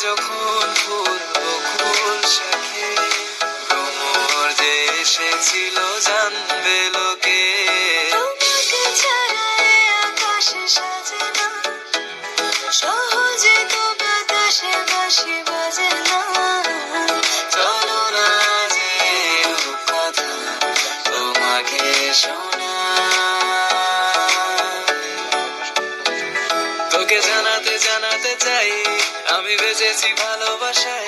যখন ফুল শাখে ভ্রমর যে এসেছিল জানবে লোকে। তোমাকে ছাড়া এ আকাশে সাজে না, সহজে তো বাতাসে বাঁশি বাজে না। চলো না যে কথা তোমাকে শোনা, তোকে জানাতে জানাতে চাই আমি বেঁচেছি ভালোবাসায়।